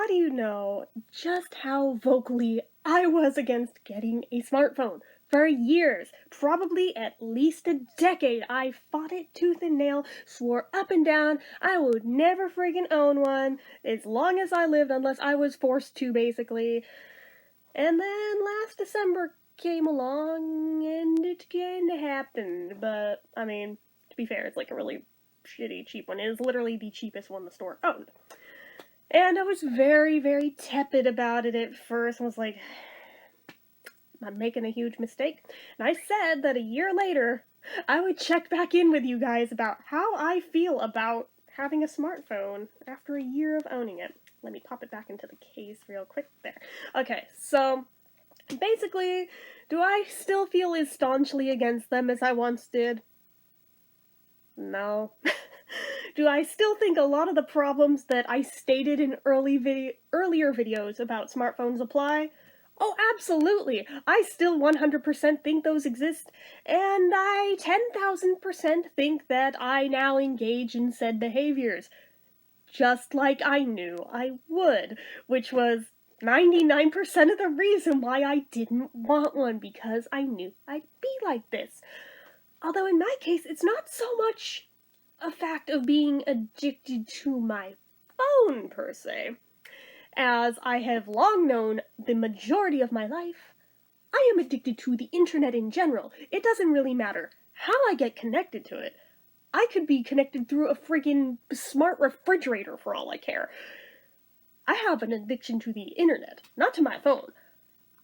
do you know just how vocally I was against getting a smartphone? For years, probably at least a decade, I fought it tooth and nail, swore up and down I would never friggin' own one as long as I lived, unless I was forced to, basically. And then last December came along and it kinda happened. But, I mean, to be fair, it's like a really shitty cheap one. It is literally the cheapest one the store owned. And I was very, very tepid about it at first and was like, I'm making a huge mistake. And I said that a year later, I would check back in with you guys about how I feel about having a smartphone after a year of owning it. Let me pop it back into the case real quick there. Okay, so basically, do I still feel as staunchly against them as I once did? No. Do I still think a lot of the problems that I stated in earlier videos about smartphones apply? Oh, absolutely. I still 100% think those exist, and I 10,000% think that I now engage in said behaviors. Just like I knew I would, which was 99% of the reason why I didn't want one, because I knew I'd be like this. Although in my case, it's not so much a fact of being addicted to my phone, per se. As I have long known the majority of my life, I am addicted to the internet in general. It doesn't really matter how I get connected to it. I could be connected through a friggin' smart refrigerator for all I care. I have an addiction to the internet, not to my phone.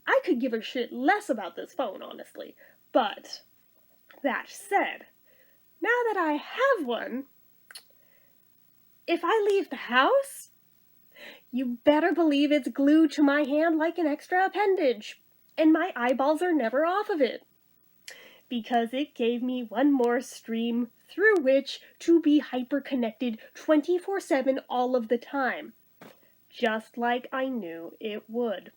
I could give a shit less about this phone, honestly. But, that said, now that I have one, if I leave the house, you better believe it's glued to my hand like an extra appendage, and my eyeballs are never off of it, because it gave me one more stream through which to be hyper-connected 24/7 all of the time, just like I knew it would.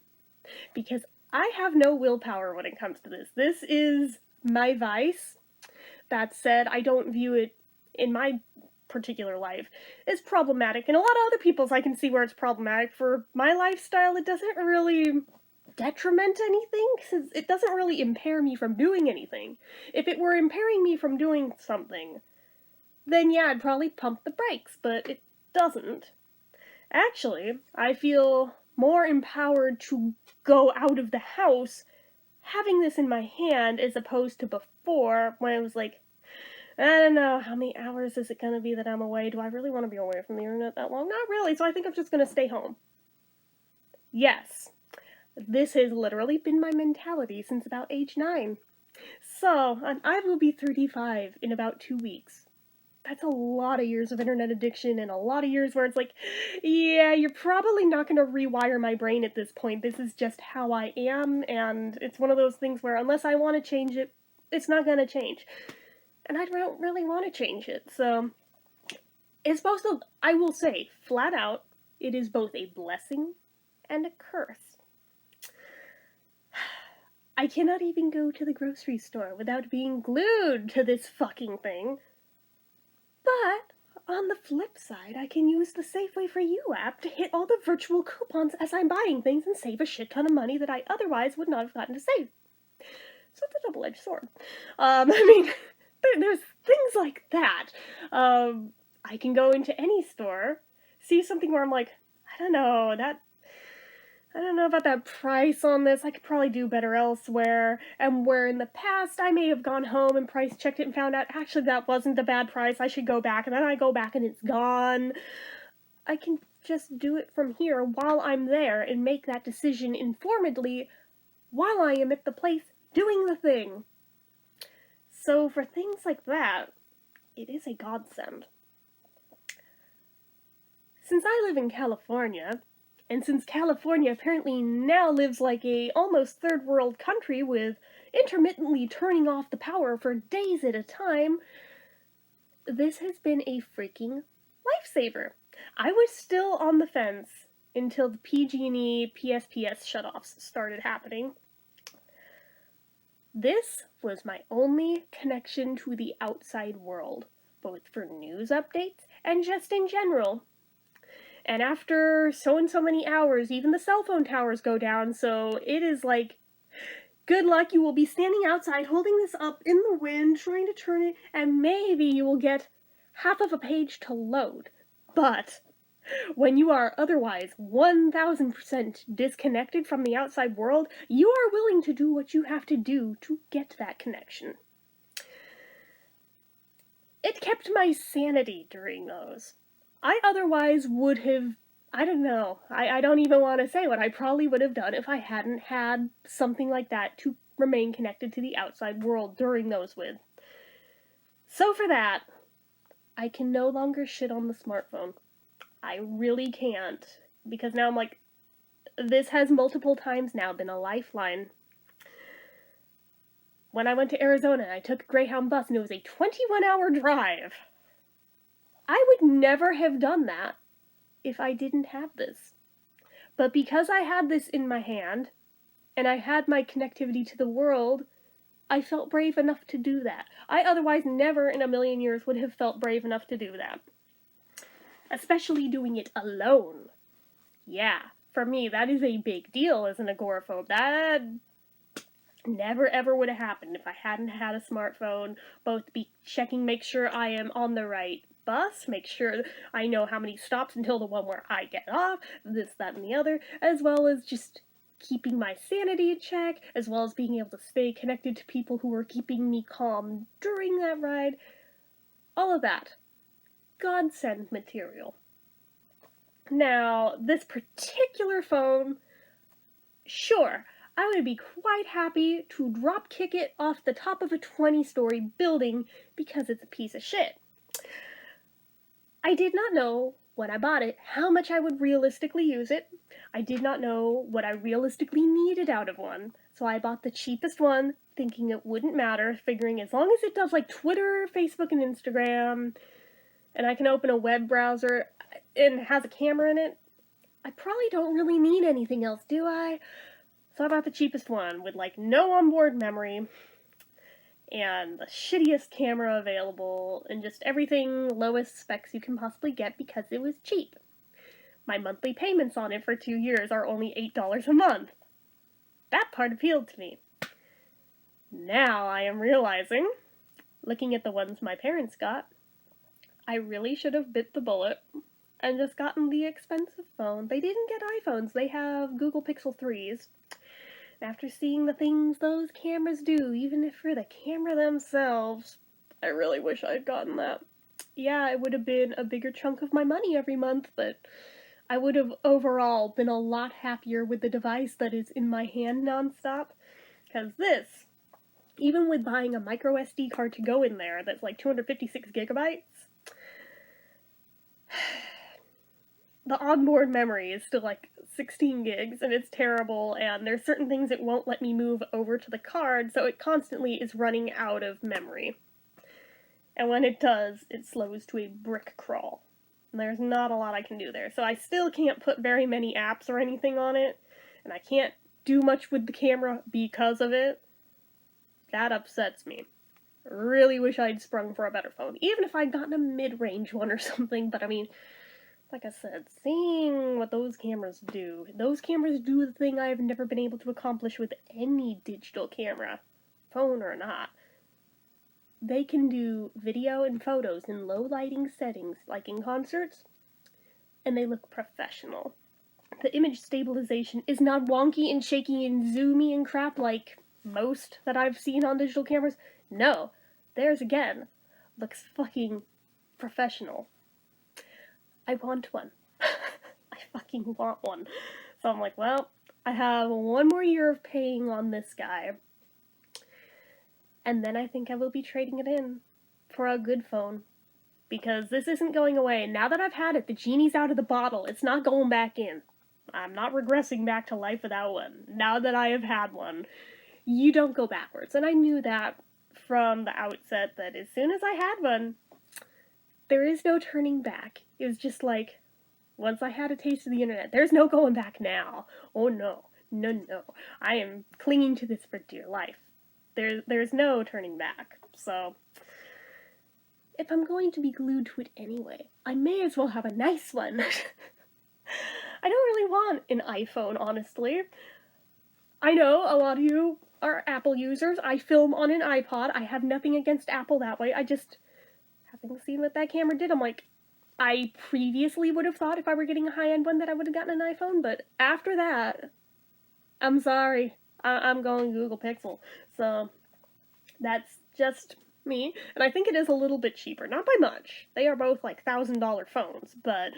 Because I have no willpower when it comes to this. This is my vice. That said, I don't view it in my particular life as problematic. In a lot of other people's, I can see where it's problematic. For my lifestyle, it doesn't really detriment anything, because it doesn't really impair me from doing anything. If it were impairing me from doing something, then yeah, I'd probably pump the brakes, but it doesn't. Actually, I feel more empowered to go out of the house having this in my hand as opposed to before, when I was like, I don't know, how many hours is it gonna be that I'm away? Do I really want to be away from the internet that long? Not really, so I think I'm just gonna stay home. Yes, this has literally been my mentality since about age 9. So, I will be 35 in about 2 weeks. That's a lot of years of internet addiction, and a lot of years where it's like, yeah, you're probably not going to rewire my brain at this point. This is just how I am, and it's one of those things where unless I want to change it, it's not going to change. And I don't really want to change it, so it's both I will say, flat out, it is both a blessing and a curse. I cannot even go to the grocery store without being glued to this fucking thing. But, on the flip side, I can use the Safeway For You app to hit all the virtual coupons as I'm buying things and save a shit ton of money that I otherwise would not have gotten to save. So it's a double-edged sword. I mean, there's things like that. I can go into any store, see something where I'm like, I don't know about that price on this, I could probably do better elsewhere, and where in the past I may have gone home and price checked it and found out actually that wasn't a bad price, I should go back, and then I go back and it's gone. I can just do it from here while I'm there and make that decision informedly while I am at the place doing the thing. So for things like that, it is a godsend. Since I live in California, and since California apparently now lives like a almost third world country with intermittently turning off the power for days at a time, this has been a freaking lifesaver. I was still on the fence until the PG&E PSPS shutoffs started happening. This was my only connection to the outside world, both for news updates and just in general. And after so and so many hours, even the cell phone towers go down, so it is like, good luck, you will be standing outside holding this up in the wind, trying to turn it, and maybe you will get half of a page to load. But when you are otherwise 1000% disconnected from the outside world, you are willing to do what you have to do to get that connection. It kept my sanity during those. I otherwise would have, I don't know, I don't even want to say what I probably would have done if I hadn't had something like that to remain connected to the outside world during those with. So for that, I can no longer shit on the smartphone. I really can't, because now I'm like, this has multiple times now been a lifeline. When I went to Arizona, I took a Greyhound bus and it was a 21-hour drive. I would never have done that if I didn't have this. But because I had this in my hand, and I had my connectivity to the world, I felt brave enough to do that. I otherwise never in a million years would have felt brave enough to do that. Especially doing it alone. Yeah, for me, that is a big deal as an agoraphobe. That never ever would have happened if I hadn't had a smartphone, both be checking, make sure I am on the right bus, make sure I know how many stops until the one where I get off, this, that, and the other, as well as just keeping my sanity in check, as well as being able to stay connected to people who were keeping me calm during that ride. All of that. Godsend material. Now, this particular phone, sure, I would be quite happy to drop kick it off the top of a 20-story building because it's a piece of shit. I did not know when I bought it how much I would realistically use it. I did not know what I realistically needed out of one, so I bought the cheapest one, thinking it wouldn't matter, figuring as long as it does like Twitter, Facebook, and Instagram, and I can open a web browser and has a camera in it, I probably don't really need anything else, do I? So I bought the cheapest one with like no onboard memory and the shittiest camera available and just everything lowest specs you can possibly get because it was cheap. My monthly payments on it for 2 years are only $8 a month. That part appealed to me. Now I am realizing, looking at the ones my parents got, I really should have bit the bullet and just gotten the expensive phone. They didn't get iPhones, they have Google Pixel 3s. After seeing the things those cameras do, even if for the camera themselves, I really wish I had gotten that. Yeah, it would have been a bigger chunk of my money every month, but I would have overall been a lot happier with the device that is in my hand nonstop. Because this, even with buying a micro SD card to go in there that's like 256 gigabytes, the onboard memory is still like 16 gigs, and it's terrible, and there's certain things it won't let me move over to the card, so it constantly is running out of memory. And when it does, it slows to a brick crawl. And there's not a lot I can do there. So I still can't put very many apps or anything on it, and I can't do much with the camera because of it. That upsets me. I really wish I'd sprung for a better phone, even if I'd gotten a mid-range one or something, but I mean, like I said, seeing what those cameras do the thing I've never been able to accomplish with any digital camera, phone or not. They can do video and photos in low lighting settings, like in concerts, and they look professional. The image stabilization is not wonky and shaky and zoomy and crap like most that I've seen on digital cameras. No, theirs again looks fucking professional. I want one. I fucking want one. So I'm like, well, I have one more year of paying on this guy. And then I think I will be trading it in for a good phone. Because this isn't going away. Now that I've had it, the genie's out of the bottle. It's not going back in. I'm not regressing back to life without one. Now that I have had one, you don't go backwards. And I knew that from the outset, that as soon as I had one, there is no turning back. It was just like, once I had a taste of the internet, there's no going back now. Oh no, no. I am clinging to this for dear life. There's no turning back. So, if I'm going to be glued to it anyway, I may as well have a nice one. I don't really want an iPhone, honestly. I know a lot of you are Apple users. I film on an iPod. I have nothing against Apple that way. I just, having seen what that camera did, I'm like, I previously would have thought if I were getting a high-end one that I would have gotten an iPhone, but after that, I'm sorry. I'm going Google Pixel. So, that's just me. And I think it is a little bit cheaper. Not by much. They are both like $1,000 phones, but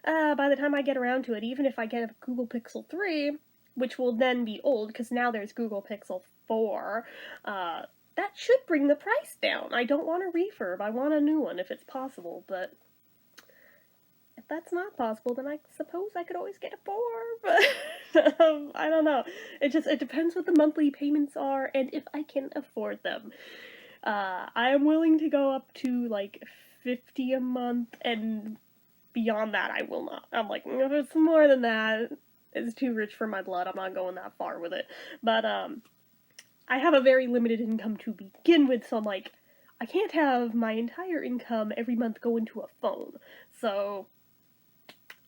by the time I get around to it, even if I get a Google Pixel 3, which will then be old, because now there's Google Pixel 4, that should bring the price down. I don't want a refurb. I want a new one if it's possible, but if that's not possible, then I suppose I could always get a 4, but I don't know. It depends what the monthly payments are and if I can afford them. I am willing to go up to like $50 a month, and beyond that I will not. I'm like, if it's more than that, it's too rich for my blood. I'm not going that far with it. But I have a very limited income to begin with, so I'm like, I can't have my entire income every month go into a phone. So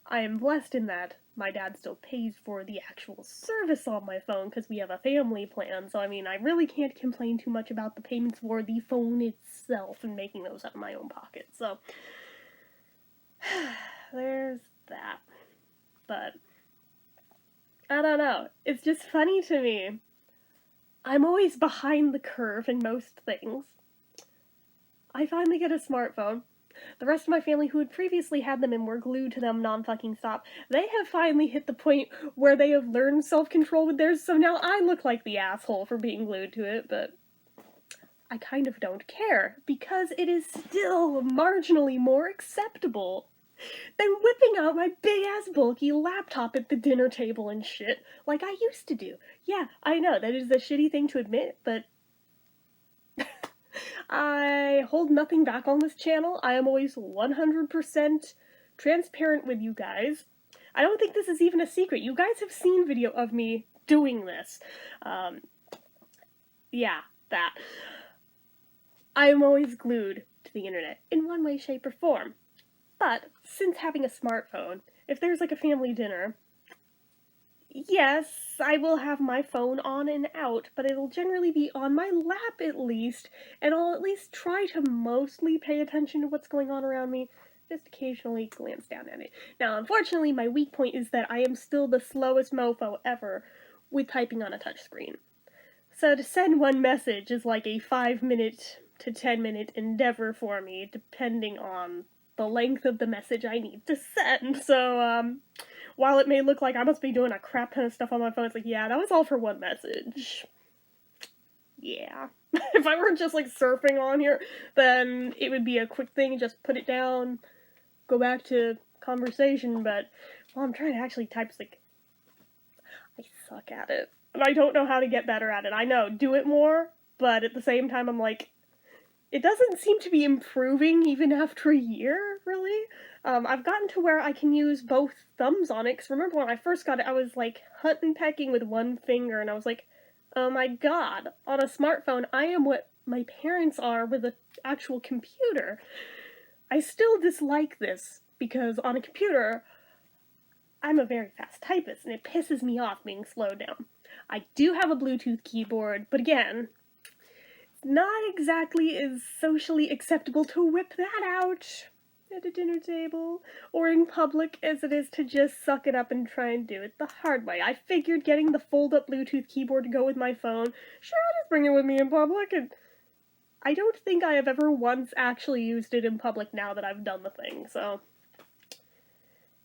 I am blessed in that my dad still pays for the actual service on my phone because we have a family plan. So I mean, I really can't complain too much about the payments for the phone itself and making those out of my own pocket. So there's that. But I don't know. It's just funny to me. I'm always behind the curve in most things. I finally get a smartphone. The rest of my family who had previously had them and were glued to them non-fucking stop, they have finally hit the point where they have learned self-control with theirs, so now I look like the asshole for being glued to it, but I kind of don't care, because it is still marginally more acceptable than whipping out my big-ass bulky laptop at the dinner table and shit, like I used to do. Yeah, I know, that is a shitty thing to admit, but I hold nothing back on this channel. I am always 100% transparent with you guys. I don't think this is even a secret. You guys have seen video of me doing this. Yeah, that. I am always glued to the internet, in one way, shape, or form. But, since having a smartphone, if there's like a family dinner, yes, I will have my phone on and out, but it'll generally be on my lap at least, and I'll at least try to mostly pay attention to what's going on around me, just occasionally glance down at it. Now, unfortunately, my weak point is that I am still the slowest mofo ever with typing on a touchscreen. So to send one message is like a 5-minute to 10-minute endeavor for me, depending on the length of the message I need to send. So, while it may look like I must be doing a crap ton of stuff on my phone, it's like, yeah, that was all for one message. Yeah. If I were just, like, surfing on here, then it would be a quick thing, just put it down, go back to conversation, but, well, I'm trying to actually type, like, I suck at it. And I don't know how to get better at it. I know, do it more, but at the same time, I'm like, it doesn't seem to be improving even after a year, really. I've gotten to where I can use both thumbs on it, because remember when I first got it, I was like hunting pecking with one finger, and I was like, oh my god, on a smartphone, I am what my parents are with an actual computer. I still dislike this, because on a computer, I'm a very fast typist, and it pisses me off being slowed down. I do have a Bluetooth keyboard, but again, not exactly as socially acceptable to whip that out at a dinner table or in public as it is to just suck it up and try and do it the hard way. I figured getting the fold-up Bluetooth keyboard to go with my phone, sure, I'll just bring it with me in public, and I don't think I have ever once actually used it in public now that I've done the thing, so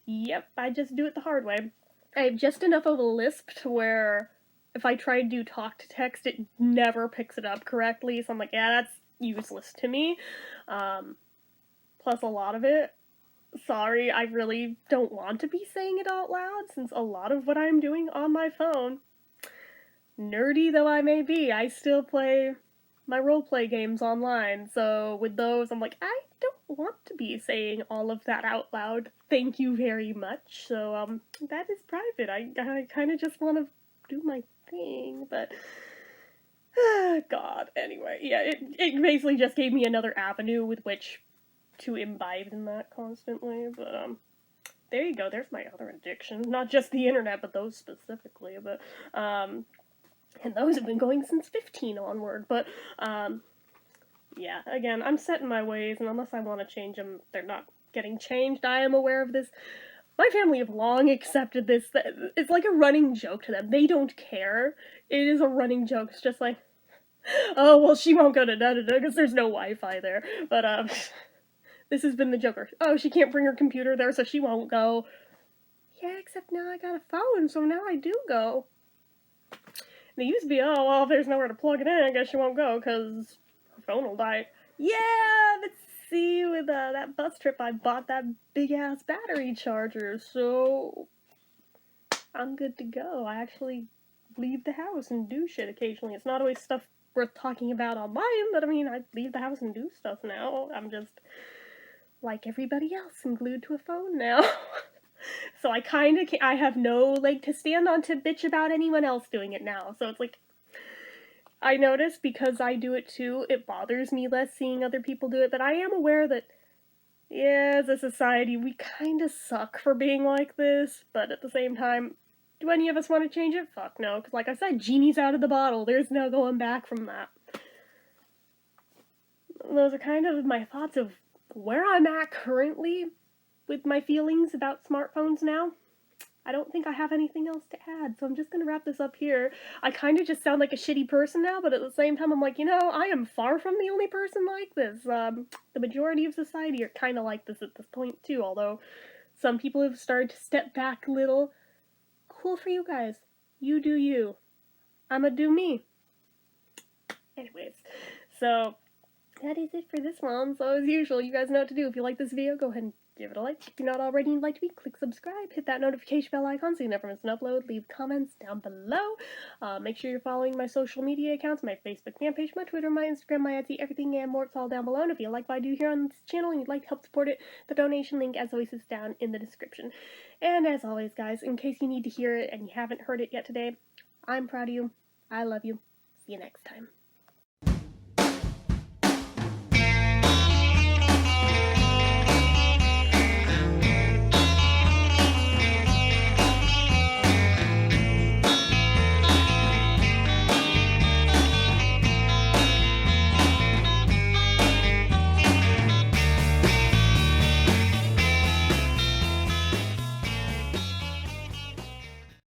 yep, I just do it the hard way. I have just enough of a lisp to where if I try to do talk to text, it never picks it up correctly, so I'm like, yeah, that's useless to me. Plus a lot of it, sorry, I really don't want to be saying it out loud, since a lot of what I'm doing on my phone, nerdy though I may be, I still play my roleplay games online, so with those, I'm like, I don't want to be saying all of that out loud, thank you very much, so, that is private. I kind of just want to do my thing, but god, anyway, yeah, it basically just gave me another avenue with which to imbibe in that constantly, but there you go. There's my other addictions. Not just the internet, but those specifically. But, and those have been going since 15 onward. But, yeah, again, I'm set in my ways, and unless I want to change them, they're not getting changed. I am aware of this. My family have long accepted this. It's like a running joke to them. They don't care. It is a running joke. It's just like, oh, well, she won't go to da-da-da because there's no Wi-Fi there. But, this has been the joker. Oh, she can't bring her computer there, so she won't go. Yeah, except now I got a phone, so now I do go. And it used to be, oh, well, if there's nowhere to plug it in, I guess she won't go, because her phone will die. Yeah, let's see, with that bus trip, I bought that big-ass battery charger, so I'm good to go. I actually leave the house and do shit occasionally. It's not always stuff worth talking about online, but I mean, I leave the house and do stuff now. I'm just, like everybody else, I'm glued to a phone now. So I have no leg to stand on to bitch about anyone else doing it now. So it's like, I notice because I do it too, it bothers me less seeing other people do it, but I am aware that, yeah, as a society, we kinda suck for being like this, but at the same time, do any of us want to change it? Fuck no, because like I said, genie's out of the bottle. There's no going back from that. Those are kind of my thoughts of where I'm at currently with my feelings about smartphones now. I don't think I have anything else to add, so I'm just gonna wrap this up here. I kind of just sound like a shitty person now, but at the same time, I'm like, I am far from the only person like this. The majority of society are kind of like this at this point, too, although some people have started to step back a little. Cool for you guys. You do you. I'ma do me. Anyways, so that is it for this one. So as usual, you guys know what to do. If you like this video, go ahead and give it a like. If you're not already and like to be, click subscribe, hit that notification bell icon so you never miss an upload, leave comments down below. Make sure you're following my social media accounts, my Facebook fan page, my Twitter, my Instagram, my Etsy, everything and more. It's all down below. And if you like what I do here on this channel and you'd like to help support it, the donation link, as always, is down in the description. And as always, guys, in case you need to hear it and you haven't heard it yet today, I'm proud of you. I love you. See you next time.